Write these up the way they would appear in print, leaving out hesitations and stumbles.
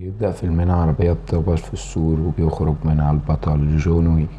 بيبدأ فيلمنا عربية بتخبط في السور وبيخرج منها البطل جون ويك.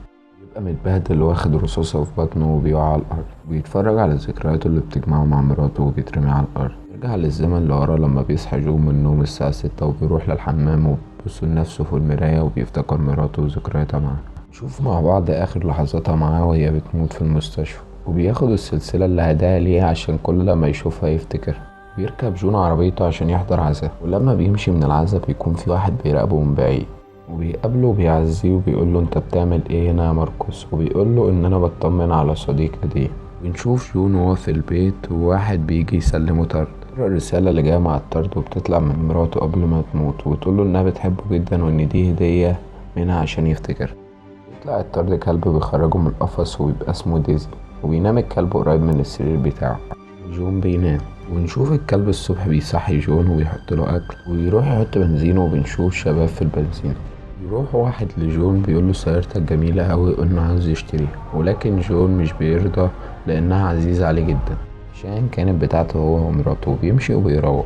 بيبقى متبهدل واخد رصاصة في بطنه وبيقع على الأرض، وبيتفرج على ذكرياته اللي بتجمعه مع مراته وبيترمي على الأرض. يرجع للزمن لورا لما بيصحى جون من النوم الساعة 6 وبيروح للحمام وبيبص لنفسه في المراية وبيفتكر مراته وذكرياتها معاه. نشوف مع بعض آخر لحظاتها معاه وهي بتموت في المستشفى، وبياخد السلسلة اللي هداها ليها عشان كل لما يشوفها يفتكر. بيركب جون عربيته عشان يحضر عزاء، ولما بيمشي من العزاء بيكون في واحد بيراقبه من بعيد وبيقابله وبيعزيه وبيقوله انت بتعمل ايه هنا يا ماركوس، وبيقوله ان انا بطمن على صديقي دي. بنشوف جون وهو في البيت وواحد بيجي يسلمه طرد. الرسالة اللي جاية مع الطرد وبتطلع من مراته قبل ما تموت وتقوله انها بتحبه جدا وان دي هدية منها عشان يفتكر. يطلع الطرد كلب بيخرجه من القفص وبيبقى اسمه ديزي، وبينام الكلب قريب من السرير بتاعه. جون بينام ونشوف الكلب الصبح بيصحي جون وبيحط له اكل وبيروح يحط بنزين، وبنشوف شباب في البنزين. يروح واحد لجون بيقوله سيارتك جميلة اوي وانه عاوز يشتريها، ولكن جون مش بيرضى لانها عزيزة عليه جدا عشان كانت بتاعته هو ومراته. وبيمشي وبيروح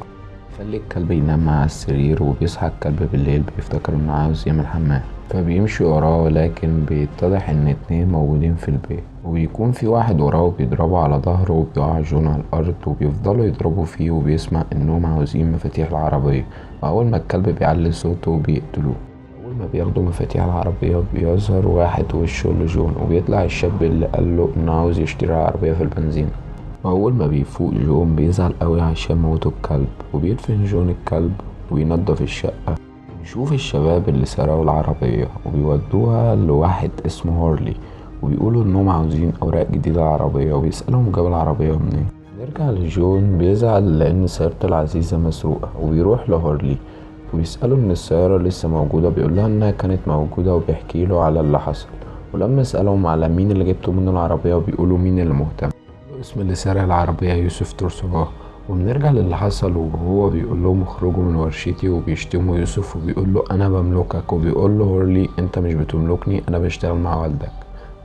خلي الكلب ينام على السرير، وبيصحى الكلب بالليل بيفتكر انه عاوز يعمل حمام، فبيمشي وراه ولكن بيتضح ان اتنين موجودين في البيت، وبيكون في واحد وراه وبيضربه على ظهره وبيقع جون على الارض وبيفضلوا يضربوا فيه، وبيسمع انهم عاوزين مفاتيح العربية. واول ما الكلب بيعلي صوته بيقتلوه. اول ما بياخدوا مفاتيح العربية بيظهر واحد وشه لجون، وبيطلع الشاب اللي قاله انه عاوز يشتري العربية في البنزين. وأول ما بيفوق جون بيزعل قوي عشان موتوا الكلب، وبيدفن جون الكلب وينضف الشقة. نشوف الشباب اللي سرقوا العربية وبيودوها لواحد اسمه هورلي، وبيقولوا انهم عاوزين اوراق جديدة العربية، وبيسألهم جاب العربية منين. نرجع لجون بيزعل لان سيارته العزيزة مسروقة، وبيروح لهورلي وبيسأله ان السيارة لسه موجودة، بيقول لها انها كانت موجودة وبيحكي له على اللي حصل. ولما سألهم على مين اللي جبته منه العربية وبيقولوا مين اللي مهتم، اسم اللي سرق العربية يوسف ترسوغا. وبنرجع للي حصل وهو بيقول لهم اخرجوا من ورشتي، وبيشتموا يوسف وبيقول له انا بملكك، وبيقول له هورلي انت مش بتملكني انا بشتغل مع والدك.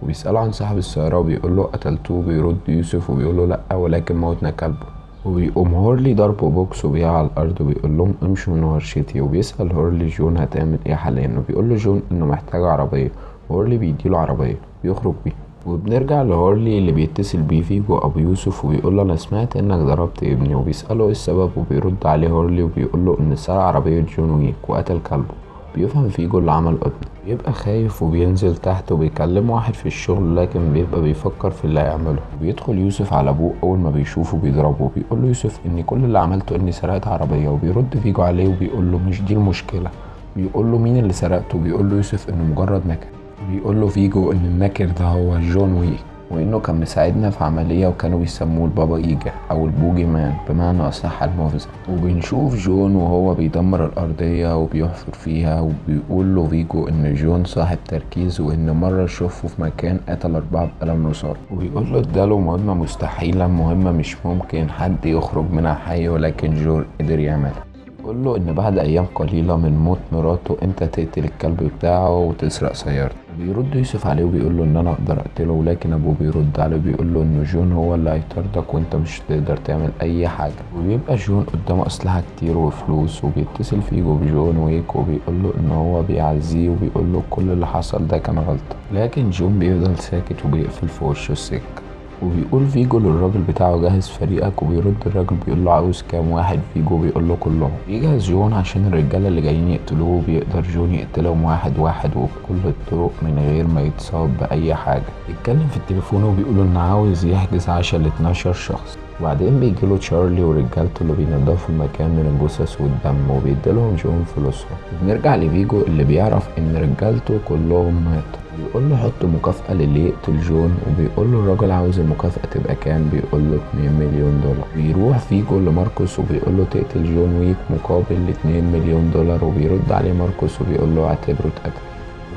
وبيسأله عن صاحب السيارة وبيقول له قتلتوه، بيرد يوسف وبيقول له لا ولكن موتنا كلبه. وبيقوم هورلي ضربه بوكس وبيقع على الارض وبيقول لهم امشوا من ورشتي. وبيسأل هورلي جون هتعمل ايه حاليا، وبيقول له جون انه محتاج عربية، وهورلي بيديله عربية بيخرج بيها. وبنرجع لهورلي اللي بيتصل بيه فيجو ابو يوسف وبيقول له انا سمعت انك ضربت ابني، وبيسأله ايه السبب، وبيرد عليه هورلي وبيقول له ان سرق عربية جون ويك وقتل كلبه. بيفهم فيجو اللي عمل ابنه، بيبقى خايف وبينزل تحت وبيكلم واحد في الشغل لكن بيبقى بيفكر في اللي هيعمله. وبيدخل يوسف على ابوه اول ما بيشوفه بيضربه، بيقول له يوسف اني كل اللي عملته اني سرقت عربية. وبيرد فيجو عليه وبيقول له مش دي المشكلة. بيقول له مين اللي سرقته، بيقول له يوسف انه مجرد نكر. بيقول له فيجو ان النكر ده هو جون ويك، وانه كان مساعدنا في عملية وكانوا بيسموه البابا ايجا او البوجي مان بمعنى اصح المفزع. وبنشوف جون وهو بيدمر الارضية وبيحفر فيها، وبيقول له فيجو ان جون صاحب تركيز وان مرة شافه في مكان قتل 4 بقلم رصاص. وبيقول له اداله مهمة مستحيلة، مهمة مش ممكن حد يخرج منها حي ولكن جون قدر يعملها. بيقول له ان بعد ايام قليلة من موت مراته انت تقتل الكلب بتاعه وتسرق سيارته. بيرد يوسف عليه وبيقول له ان انا اقدر اقتله، لكن ابوه بيرد عليه بيقول له ان جون هو اللي هيطاردك وانت مش هتقدر تعمل اي حاجة. وبيبقى جون قدامه اسلحة كتير وفلوس، وبيتصل فيجو بجون ويك وبيقول له ان هو بيعزيه وبيقول له كل اللي حصل ده كان غلطة، لكن جون بيفضل ساكت وبيقفل في وشه السكة. وبيقول فيجو للراجل بتاعه جهز فريقك، وبيرد الراجل بيقول له عاوز كام واحد، فيجو بيقول له كلهم. بيجهز جون عشان الرجاله اللي جايين يقتلوه، بيقدر جون يقتلهم واحد واحد وبكل الطرق من غير ما يتصاب باي حاجه. بيتكلم في التليفون وبيقول انه عاوز يحجز عشاء ل 12 شخص. وبعدين بيجيله تشارلي ورجالته اللي بينضفوا المكان من الجثث والدم وبيديلهم جون فلوسهم. وبنرجع لفيجو اللي بيعرف ان رجالته كلهم ماتوا، بيقول له حط مكافأة للي يقتل جون، وبيقول له الراجل عاوز المكافأة تبقى كام، بيقول له 2 مليون دولار. بيروح فيجو لماركوس وبيقول له تقتل جون ويك مقابل 2 مليون دولار، وبيرد عليه ماركوس وبيقول له اعتبره اتقتل.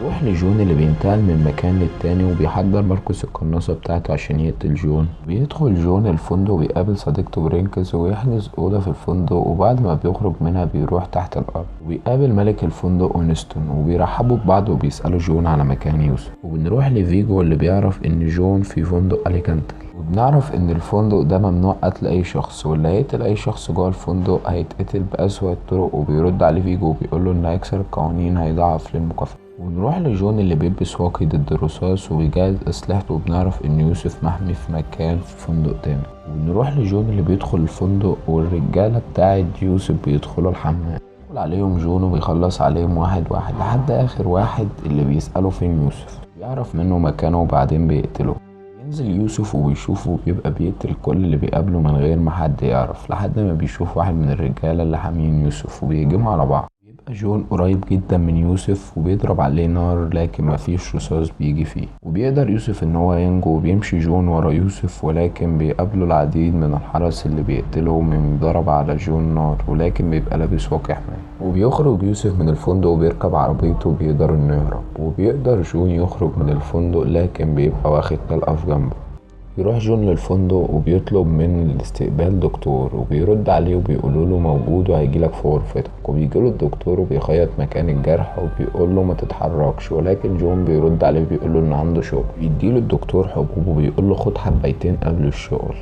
يروح لجون اللي بينتقل من مكان للتاني وبيحضر ماركوس القناصة بتاعته عشان يقتل جون. بيدخل جون الفندق وبيقابل صديقته برينكس ويحجز أوضة في الفندق، وبعد ما بيخرج منها بيروح تحت الأرض وبيقابل ملك الفندق وينستون وبيرحبوا ببعض وبيسألوا جون على مكان يوسف. وبنروح لفيجو اللي بيعرف إن جون في فندق أليكانتل، وبنعرف إن الفندق ده ممنوع قتل أي شخص، واللي هيقتل أي شخص جوه الفندق هيتقتل بأسوأ الطرق. وبيرد عليه فيجو وبيقوله إن هيكسر القوانين هيضاعف للمكافأة. ونروح لجون اللي بيلبس واقي ضد الرصاص وبيجهز أسلحته، وبنعرف إن يوسف محمي في مكان في فندق تاني. ونروح لجون اللي بيدخل الفندق والرجالة بتاعت يوسف بيدخلوا الحمام، بيدخل عليهم جون وبيخلص عليهم واحد واحد لحد آخر واحد اللي بيسأله فين يوسف، بيعرف منه مكانه وبعدين بيقتله. ينزل يوسف وبيشوفه بيبقى بيقتل كل اللي بيقابله من غير ما حد يعرف، لحد ما بيشوف واحد من الرجالة اللي حاميين يوسف وبيهجموا على بعض. بيبقى جون قريب جدا من يوسف وبيضرب عليه نار لكن مفيش رصاص بيجي فيه، وبيقدر يوسف ان هو ينجو. وبيمشي جون ورا يوسف ولكن بيقابله العديد من الحرس اللي بيقتلهم من ضرب على جون نار، ولكن بيبقى لابس واقي حماية. وبيخرج يوسف من الفندق وبيركب عربيته وبيقدر انه يهرب. وبيقدر جون يخرج من الفندق لكن بيبقى واخد طلقة في جنبه. بيروح جون للفندق وبيطلب من الاستقبال دكتور، وبيرد عليه وبيقولوا له موجود وهيجيلك في غرفتك. وبيجيله الدكتور وبيخيط مكان الجرح وبيقول له ما تتحركش، ولكن جون بيرد عليه بيقول له ان عنده شغل. بيديله الدكتور حبوب وبيقول له خد حبيتين قبل الشغل.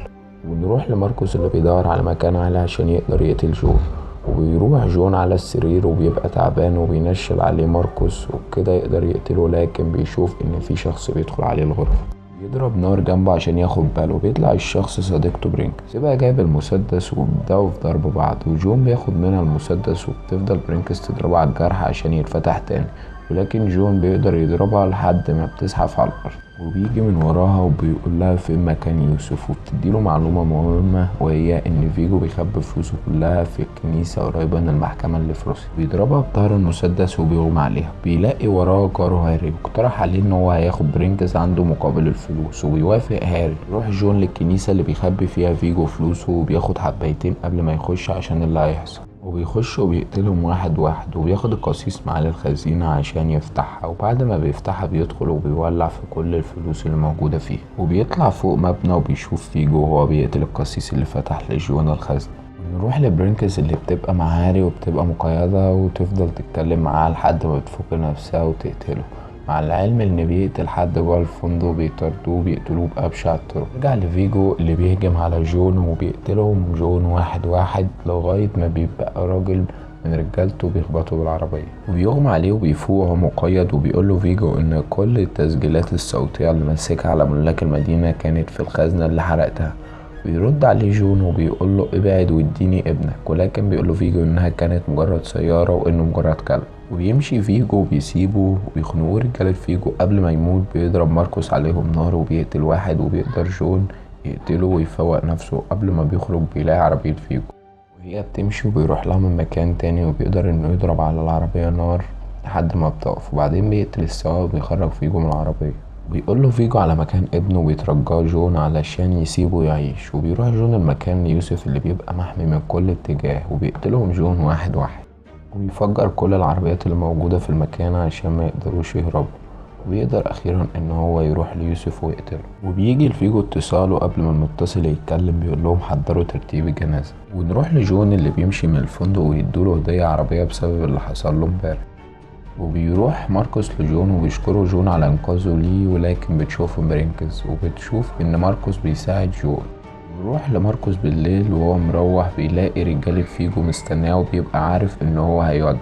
ونروح لماركوس اللي بيدور على مكان عالي عشان يقدر يقتل جون. وبيروح جون على السرير وبيبقى تعبان وبينشل عليه ماركوس وبكده يقدر يقتله، لكن بيشوف ان في شخص بيدخل عليه الغرفة، بيضرب نار جنبه عشان ياخد باله. بيطلع الشخص صديقته برينكس، يبقى جايب المسدس وبيبدأوا في ضرب بعض، وجون بياخد منها المسدس وبتفضل برينكس تضربه على الجرح عشان يتفتح تاني، ولكن جون بيقدر يضربها لحد ما بتزحف على الأرض. وبيجي من وراها وبيقول لها فين مكان يوسف، وبتديله معلومة مهمة وهي ان فيجو بيخبي فلوسه كلها في الكنيسة قريبة من المحكمة اللي في روسيا. بيضربها بطار المسدس وبيغمى عليها. بيلاقي وراه جاره هاري واقترح عليه ان هو هياخد برينكس عنده مقابل الفلوس، وبيوافق هاري. يروح جون للكنيسة اللي بيخبي فيها فيجو فلوسه وبياخد حبايتين قبل ما يخش عشان اللي هيحصل، وبيخش وبيقتلهم واحد واحد. وبياخد القسيس معاه للخزينة عشان يفتحها، وبعد ما بيفتحها بيدخل وبيولع في كل الفلوس اللي موجودة فيها. وبيطلع فوق مبنى وبيشوف فيجو وهو بيقتل القسيس اللي فتح لجون الخزنة. نروح لبرينكس اللي بتبقى مع هاري وبتبقى مقيدة وتفضل تتكلم معاه لحد ما بتفك نفسها وتقتله، مع العلم ان بيقتل حد جوه الفندق بيطردوه وبيقتلوه بأبشع الطرق. رجع لفيجو اللي بيهجم على جون وبيقتلهم جون واحد واحد لغاية ما بيبقى راجل من رجالته بيخبطوا بالعربية وبيغمى عليه وبيفوق وهو مقيد. وبيقول له فيجو ان كل التسجيلات الصوتية اللي ماسكها على ملاك المدينة كانت في الخزنة اللي حرقتها. بيرد عليه جون وبيقول له ابعد واديني ابنك، ولكن بيقول له فيجو انها كانت مجرد سيارة وانه مجرد كلب. وبيمشي فيجو وبيسيبه وبيخنقوه رجالة فيجو. قبل ما يموت بيضرب ماركوس عليهم نار وبيقتل واحد، وبيقدر جون يقتله ويفوق نفسه. قبل ما بيخرج بيلاقي عربية فيجو وهي بتمشي وبيروح لها من مكان تاني، وبيقدر انه يضرب على العربية نار لحد ما بتقف، وبعدين بيقتل السواق وبيخرج فيجو من العربية. بيقول له فيجو على مكان ابنه وبيترجاه جون علشان يسيبه يعيش. وبيروح جون المكان ليوسف اللي بيبقى محمي من كل اتجاه، وبيقتلهم جون واحد واحد، وبيفجر كل العربيات اللي موجودة في المكان عشان ما يقدروش يهربوا. وبيقدر اخيرا ان هو يروح ليوسف ويقتله. وبيجي لفيجو اتصاله قبل ما المتصل يتكلم بيقول لهم حضروا ترتيب الجنازة. ونروح لجون اللي بيمشي من الفندق ويدوله هدية عربية بسبب اللي حصل له امبارح. وبيروح ماركوس لجون وبيشكره جون على انقاذه ليه، ولكن بتشوف برينكس وبتشوف ان ماركوس بيساعد جون. بيروح لماركوس بالليل وهو مروح بيلاقي رجالة فيجو مستناه وبيبقى عارف ان هو هيودع.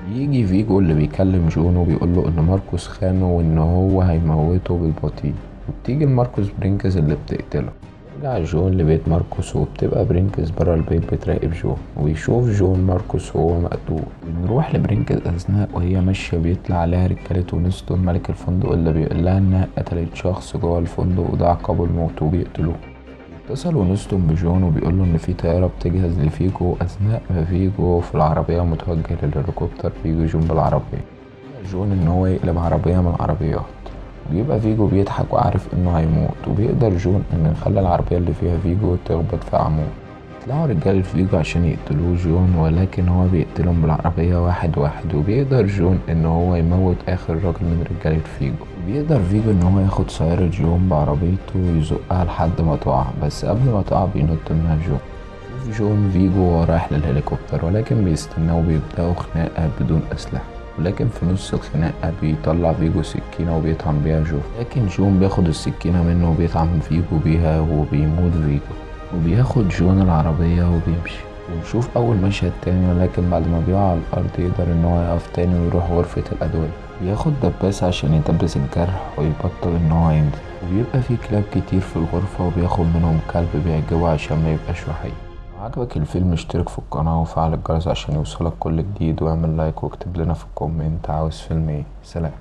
بيجي فيجو اللي بيكلم جون وبيقول له ان ماركوس خانه وان هو هيموته بالبطيء. وبتيجي لماركوس برينكس اللي بتقتله. يرجع جون لبيت ماركوس وبتبقى برينكس برا البيت بتراقب جون، ويشوف جون ماركوس وهو مقتول. بنروح لبرينكس اثناء وهي ماشيه بيطلع عليها رجاله ونستون ملك الفندق اللي بيقول لها انها قتلت شخص جوه الفندق وده عقاب الموت وبيقتلوه. اتصل ونستون بجون وبيقول له ان في طياره بتجهز لفيجو، اثناء ما فيجو في العربيه متوجه للهليكوبتر بيجي جون بالعربيه. جون ان هو يقلب عربيه من العربيات، بيبقى فيجو بيضحك وعارف انه هيموت. وبيقدر جون ان يخلي العربيه اللي فيها فيجو تخبط في عمود. بيطلعوا رجالة فيجو عشان يقتلوه جون، ولكن هو بيقتلهم بالعربية واحد واحد، وبيقدر جون ان هو يموت اخر راجل من رجالة فيجو. وبيقدر فيجو ان هو ياخد سيارة جون بعربيته ويزقها لحد ما تقع، بس قبل ما تقع بينط منها جون. شوف جون فيجو وهو رايح للهليكوبتر، ولكن بيستناه وبيبدأوا خناقة بدون أسلحة. ولكن في نص الخناقة بيطلع فيجو سكينة وبيطعن بيها جون، لكن جون بياخد السكينة منه وبيطعن فيجو بيها وبيموت فيجو. وبياخد جون العربية وبيمشي. ونشوف أول مشهد تاني، ولكن بعد ما بيقع على الأرض يقدر إن هو يقف تاني ويروح غرفة الأدوية. بياخد دباسة عشان يدبس الجرح ويبطل إن هو ينزل. وبيبقى في كلاب كتير في الغرفة وبياخد منهم كلب بيعجبه عشان ما يبقاش وحيد. لو عجبك الفيلم اشترك في القناة وفعل الجرس عشان يوصلك كل جديد، واعمل لايك واكتب لنا في الكومنت عاوز فيلم ايه. سلام.